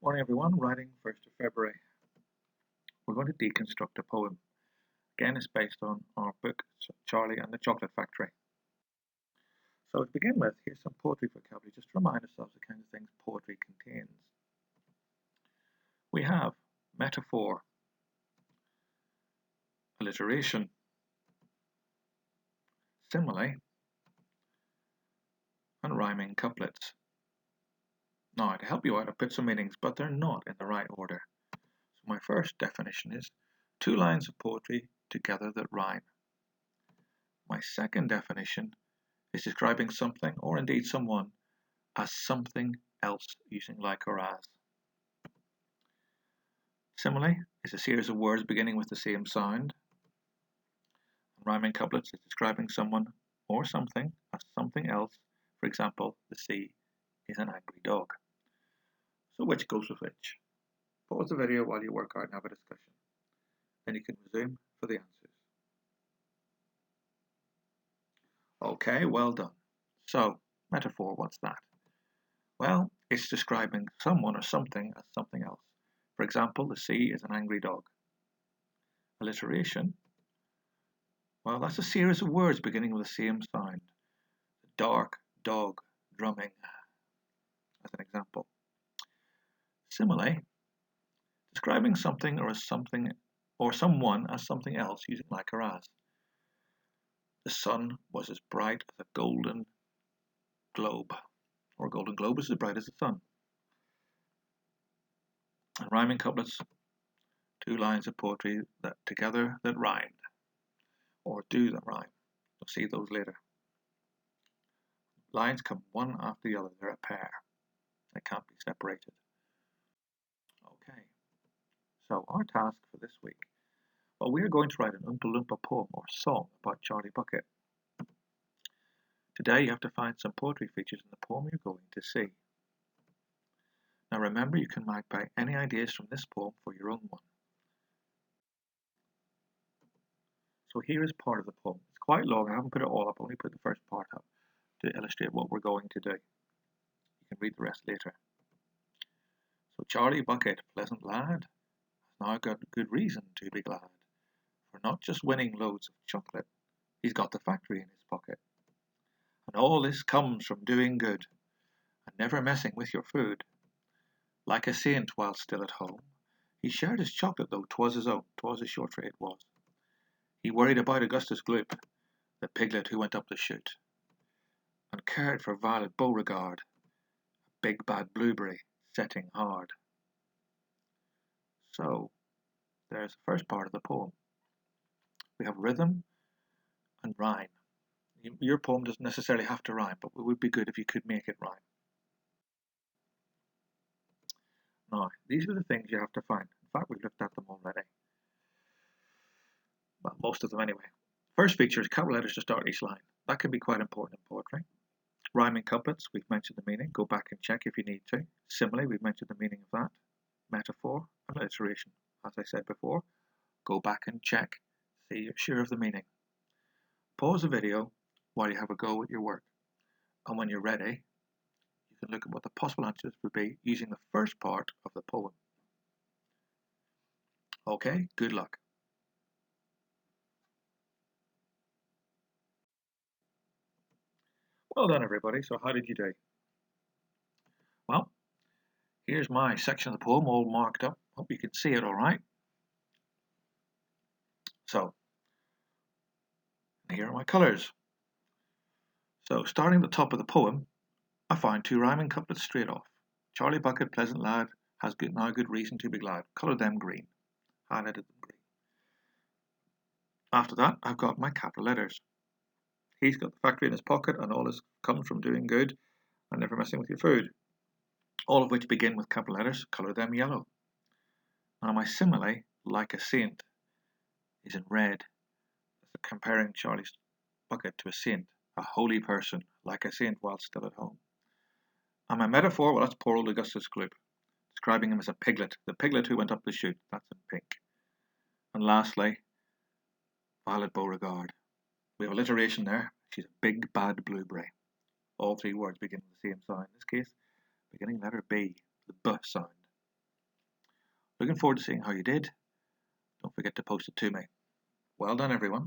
Morning everyone, writing 1st of February. We're going to deconstruct a poem. Again, it's based on our book, Charlie and the Chocolate Factory. So to begin with, here's some poetry vocabulary, just to remind ourselves the kind of things poetry contains. We have metaphor, alliteration, simile, and rhyming couplets. Now, to help you out, I've put some meanings, but they're not in the right order. So my first definition is 2 lines of poetry together that rhyme. My second definition is describing something, or indeed someone, as something else using like or as. Simile is a series of words beginning with the same sound. Rhyming couplets is describing someone or something as something else. For example, the sea is an angry dog. So which goes with which? Pause the video while you work out and have a discussion. Then you can resume for the answers. Okay, well done. So, metaphor, what's that? Well, it's describing someone or something as something else. For example, the sea is an angry dog. Alliteration, well, that's a series of words beginning with the same sound. Dark, dog, drumming, as an example. Simile, describing something or someone as something else using like or as. The sun was as bright as a golden globe, or a golden globe is as bright as the sun. And rhyming couplets, 2 lines of poetry that together that rhymed, or do that rhyme. You'll see those later. Lines come one after the other, they're a pair. They can't be separated. Okay, so our task for this week. Well, we're going to write an Oompa Loompa poem or song about Charlie Bucket. Today you have to find some poetry features in the poem you're going to see. Now remember, you can magpie any ideas from this poem for your own one. So here is part of the poem. It's quite long, I haven't put it all up, I only put the first part up to illustrate what we're going to do. You can read the rest later. So Charlie Bucket, pleasant lad, has now got good reason to be glad, for not just winning loads of chocolate, he's got the factory in his pocket. And all this comes from doing good, and never messing with your food. Like a saint while still at home, he shared his chocolate though 'twas his own, 'twas a short tray it was. He worried about Augustus Gloop, the piglet who went up the chute, and cared for Violet Beauregard, a big bad blueberry setting hard. So, there's the first part of the poem. We have rhythm and rhyme. Your poem doesn't necessarily have to rhyme, but it would be good if you could make it rhyme. Now, these are the things you have to find. In fact, we've looked at them already. Well, most of them anyway. First feature is capital letters to start each line. That can be quite important in poetry. Rhyming couplets, we've mentioned the meaning. Go back and check if you need to. Simile, we've mentioned the meaning of that. Metaphor and alliteration. As I said before, go back and check. See you're sure of the meaning. Pause the video while you have a go at your work. And when you're ready, you can look at what the possible answers would be using the first part of the poem. Okay, good luck. Well done, everybody. So how did you do? Well, here's my section of the poem all marked up. Hope you can see it all right. So, here are my colours. So, starting at the top of the poem, I find 2 rhyming couplets straight off. Charlie Bucket, pleasant lad, has now good reason to be glad. Colour them green. Highlighted them green. After that, I've got my capital letters. He's got the factory in his pocket, and all this comes from doing good and never messing with your food. All of which begin with capital letters. Colour them yellow. Now my simile, like a saint, is in red. That's comparing Charlie's Bucket to a saint, a holy person, like a saint while still at home. And my metaphor, well, that's poor old Augustus Gloop, describing him as a piglet, the piglet who went up the chute, that's in pink. And lastly, Violet Beauregard. We have alliteration there. She's a big bad blueberry. All 3 words begin with the same sound. In this case, beginning letter B, the B sound. Looking forward to seeing how you did. Don't forget to post it to me. Well done, everyone.